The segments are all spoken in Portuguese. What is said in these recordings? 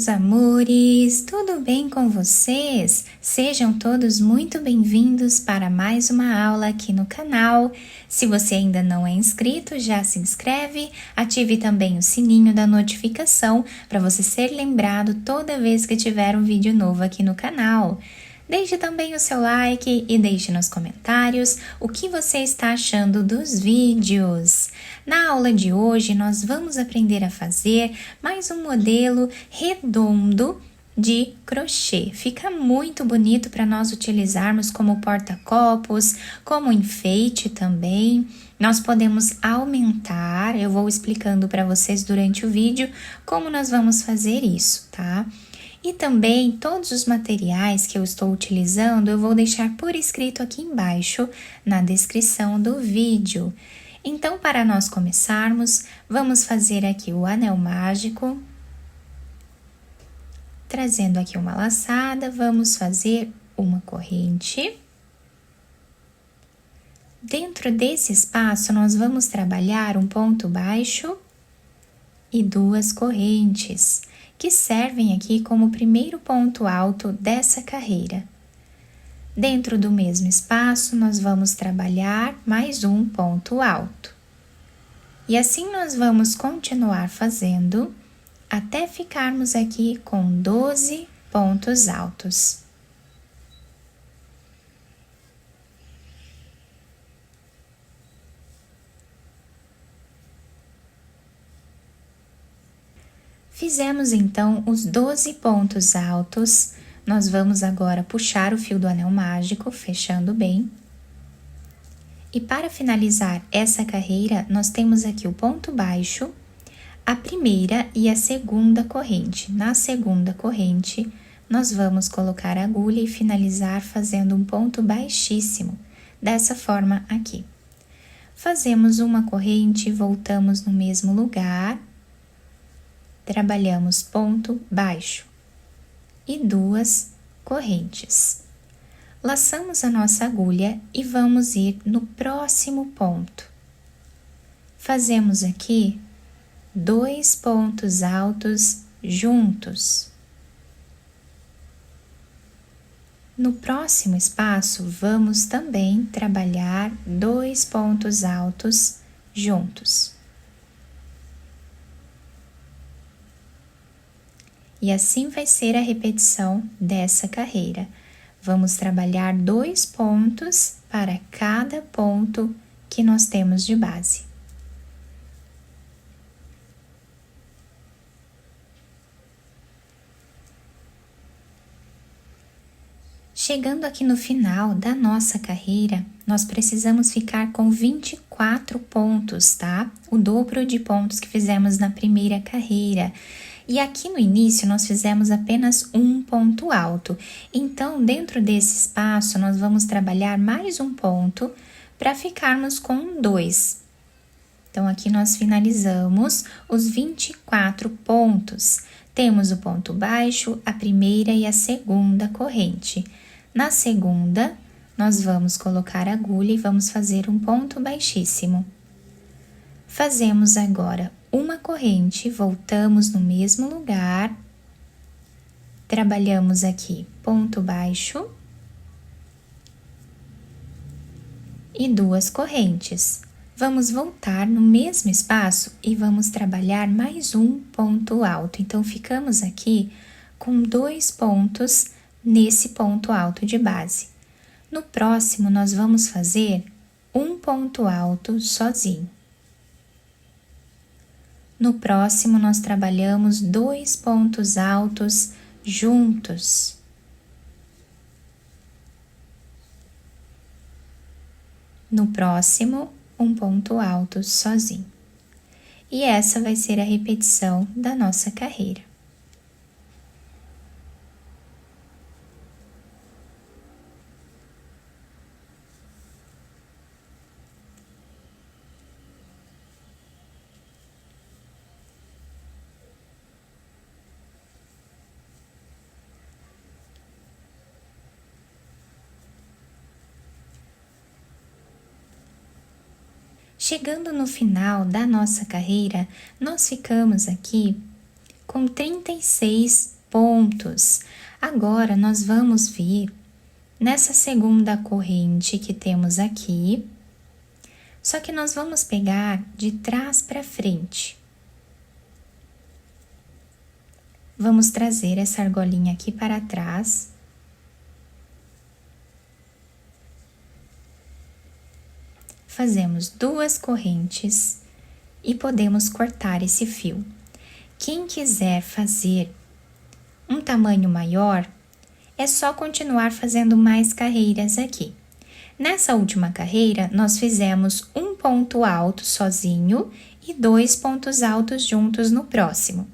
meus amores! Tudo bem com vocês? Sejam todos muito bem-vindos para mais uma aula aqui no canal. Se você ainda não é inscrito, já se inscreve, ative também o sininho da notificação para você ser lembrado toda vez que tiver um vídeo novo aqui no canal. Deixe também o seu like e deixe nos comentários o que você está achando dos vídeos. Na aula de hoje, nós vamos aprender a fazer mais um modelo redondo de crochê. Fica muito bonito para nós utilizarmos como porta-copos, como enfeite também. Nós podemos aumentar, eu vou explicando para vocês durante o vídeo como nós vamos fazer isso, tá? E também todos os materiais que eu estou utilizando eu vou deixar por escrito aqui embaixo na descrição do vídeo. Então, para nós começarmos, vamos fazer aqui o anel mágico. Trazendo aqui uma laçada, vamos fazer uma corrente. Dentro desse espaço, nós vamos trabalhar um ponto baixo e duas correntes, que servem aqui como primeiro ponto alto dessa carreira. Dentro do mesmo espaço, nós vamos trabalhar mais um ponto alto. E assim nós vamos continuar fazendo até ficarmos aqui com 12 pontos altos. Fizemos então os 12 pontos altos, nós vamos agora puxar o fio do anel mágico, fechando bem. E para finalizar essa carreira, nós temos aqui o ponto baixo, a primeira e a segunda corrente. Na segunda corrente, nós vamos colocar a agulha e finalizar fazendo um ponto baixíssimo, dessa forma aqui. Fazemos uma corrente e voltamos no mesmo lugar. Trabalhamos ponto baixo e duas correntes. Laçamos a nossa agulha e vamos ir no próximo ponto. Fazemos aqui 2 pontos altos juntos. No próximo espaço, vamos também trabalhar 2 pontos altos juntos. E assim vai ser a repetição dessa carreira. Vamos trabalhar 2 pontos para cada ponto que nós temos de base. Chegando aqui no final da nossa carreira, nós precisamos ficar com 24 pontos, tá? O dobro de pontos que fizemos na primeira carreira. E aqui no início, nós fizemos apenas um ponto alto. Então, dentro desse espaço, nós vamos trabalhar mais um ponto para ficarmos com 2. Então, aqui nós finalizamos os 24 pontos. Temos o ponto baixo, a primeira e a segunda corrente. Na segunda, nós vamos colocar a agulha e vamos fazer um ponto baixíssimo. Fazemos agora uma corrente, voltamos no mesmo lugar, trabalhamos aqui ponto baixo e duas correntes. Vamos voltar no mesmo espaço e vamos trabalhar mais um ponto alto. Então, ficamos aqui com 2 pontos nesse ponto alto de base. No próximo, nós vamos fazer um ponto alto sozinho. No próximo, nós trabalhamos 2 pontos altos juntos. No próximo, um ponto alto sozinho. E essa vai ser a repetição da nossa carreira. Chegando no final da nossa carreira, nós ficamos aqui com 36 pontos. Agora, nós vamos vir nessa segunda corrente que temos aqui, só que nós vamos pegar de trás para frente. Vamos trazer essa argolinha aqui para trás. Fazemos 2 correntes e podemos cortar esse fio. Quem quiser fazer um tamanho maior, é só continuar fazendo mais carreiras aqui. Nessa última carreira, nós fizemos um ponto alto sozinho e 2 pontos altos juntos no próximo.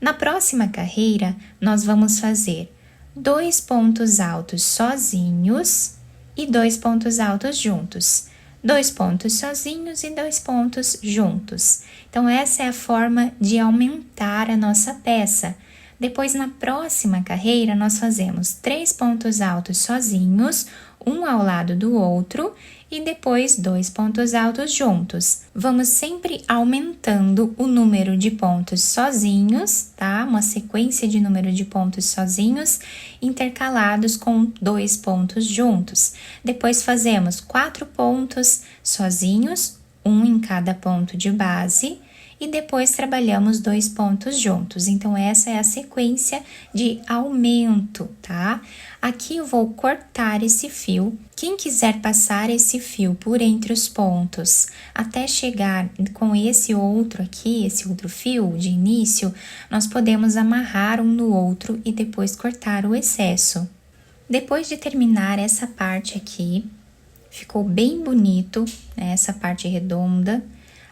Na próxima carreira, nós vamos fazer 2 pontos altos sozinhos e 2 pontos altos juntos. 2 pontos sozinhos e 2 pontos juntos. Então, essa é a forma de aumentar a nossa peça. Depois, na próxima carreira, nós fazemos 3 pontos altos sozinhos, um ao lado do outro, e depois 2 pontos altos juntos. Vamos sempre aumentando o número de pontos sozinhos, tá? Uma sequência de número de pontos sozinhos, intercalados com 2 pontos juntos. Depois fazemos 4 pontos sozinhos, um em cada ponto de base, e depois trabalhamos 2 pontos juntos. Então, essa é a sequência de aumento, tá? Aqui eu vou cortar esse fio. Quem quiser passar esse fio por entre os pontos até chegar com esse outro aqui, esse outro fio de início, nós podemos amarrar um no outro e depois cortar o excesso. Depois de terminar essa parte aqui, ficou bem bonito, né, essa parte redonda.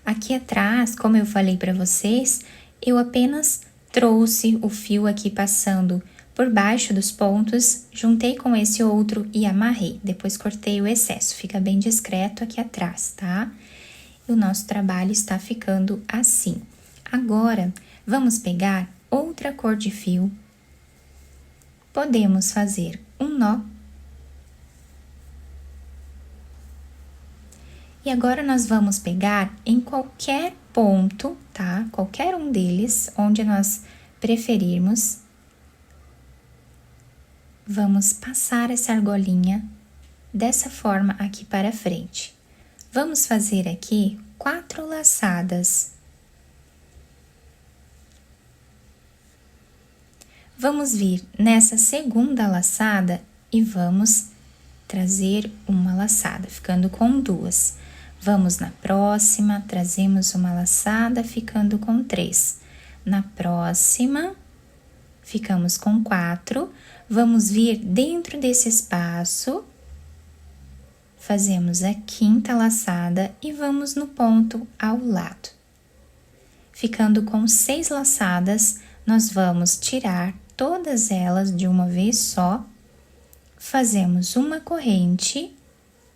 Aqui atrás, como eu falei para vocês, eu apenas trouxe o fio aqui passando por baixo dos pontos, juntei com esse outro e amarrei. Depois cortei o excesso, fica bem discreto aqui atrás, tá? E o nosso trabalho está ficando assim. Agora, vamos pegar outra cor de fio. Podemos fazer um nó. E agora, nós vamos pegar em qualquer ponto, tá? Qualquer um deles, onde nós preferirmos. Vamos passar essa argolinha dessa forma aqui para frente. Vamos fazer aqui 4 laçadas. Vamos vir nessa segunda laçada e vamos trazer uma laçada, ficando com 2. Vamos na próxima, trazemos uma laçada, ficando com 3. Na próxima, ficamos com 4. Vamos vir dentro desse espaço, fazemos a 5ª laçada e vamos no ponto ao lado. Ficando com 6 laçadas, nós vamos tirar todas elas de uma vez só, fazemos uma corrente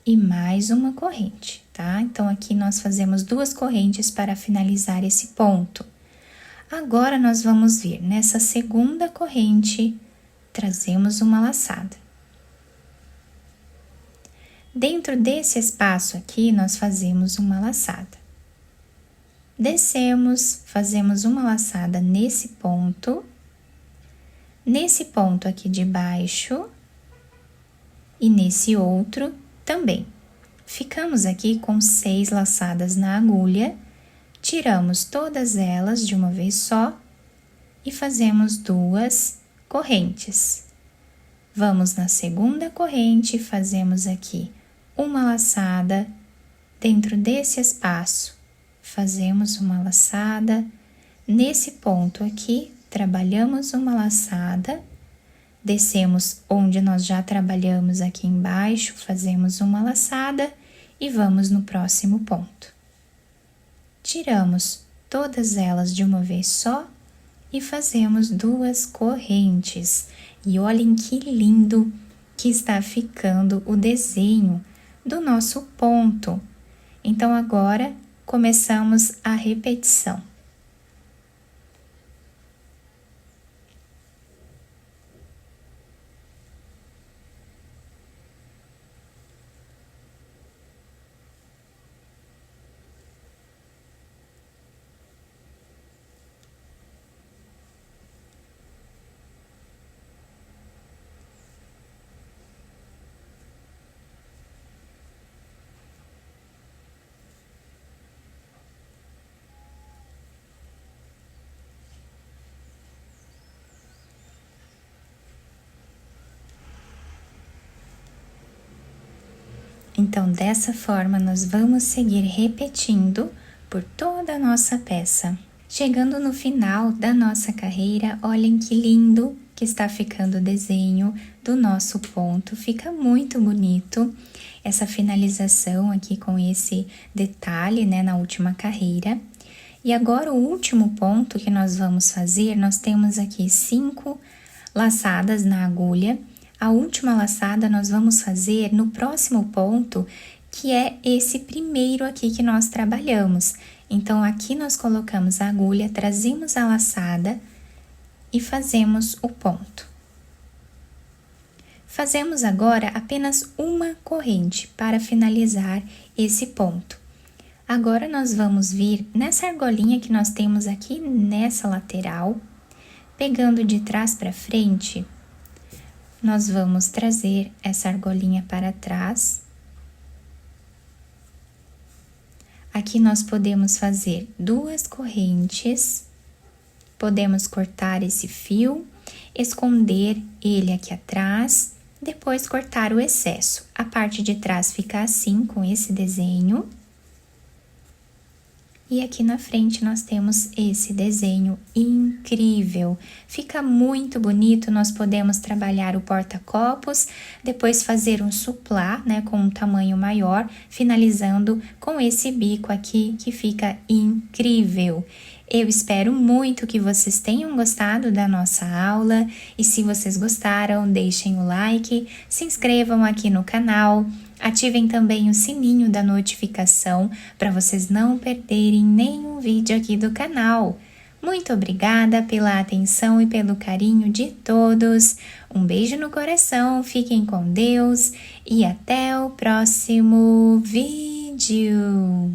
e mais uma corrente, tá? Então, aqui nós fazemos 2 correntes para finalizar esse ponto. Agora, nós vamos vir nessa segunda corrente, trazemos uma laçada. Dentro desse espaço aqui, nós fazemos uma laçada. Descemos, fazemos uma laçada nesse ponto aqui de baixo e nesse outro também. Ficamos aqui com 6 laçadas na agulha, tiramos todas elas de uma vez só e fazemos 2 correntes. Vamos na segunda corrente, fazemos aqui uma laçada dentro desse espaço, fazemos uma laçada nesse ponto aqui, trabalhamos uma laçada, descemos onde nós já trabalhamos aqui embaixo, fazemos uma laçada e vamos no próximo ponto. Tiramos todas elas de uma vez só e fazemos 2 correntes. E olhem que lindo que está ficando o desenho do nosso ponto. Então, agora, começamos a repetição. Então, dessa forma, nós vamos seguir repetindo por toda a nossa peça. Chegando no final da nossa carreira, olhem que lindo que está ficando o desenho do nosso ponto. Fica muito bonito essa finalização aqui com esse detalhe, né, na última carreira. E agora o último ponto que nós vamos fazer, nós temos aqui 5 laçadas na agulha. A última laçada nós vamos fazer no próximo ponto, que é esse primeiro aqui que nós trabalhamos. Então, aqui nós colocamos a agulha, trazemos a laçada e fazemos o ponto. Fazemos agora apenas uma corrente para finalizar esse ponto. Agora, nós vamos vir nessa argolinha que nós temos aqui nessa lateral, pegando de trás para frente, nós vamos trazer essa argolinha para trás. Aqui nós podemos fazer 2 correntes, podemos cortar esse fio, esconder ele aqui atrás, depois cortar o excesso. A parte de trás fica assim, com esse desenho. E aqui na frente nós temos esse desenho incrível. Fica muito bonito, nós podemos trabalhar o porta-copos, depois fazer um suplá, né, com um tamanho maior, finalizando com esse bico aqui, que fica incrível. Eu espero muito que vocês tenham gostado da nossa aula, e se vocês gostaram, deixem o like, se inscrevam aqui no canal, ativem também o sininho da notificação para vocês não perderem nenhum vídeo aqui do canal. Muito obrigada pela atenção e pelo carinho de todos. Um beijo no coração, fiquem com Deus e até o próximo vídeo.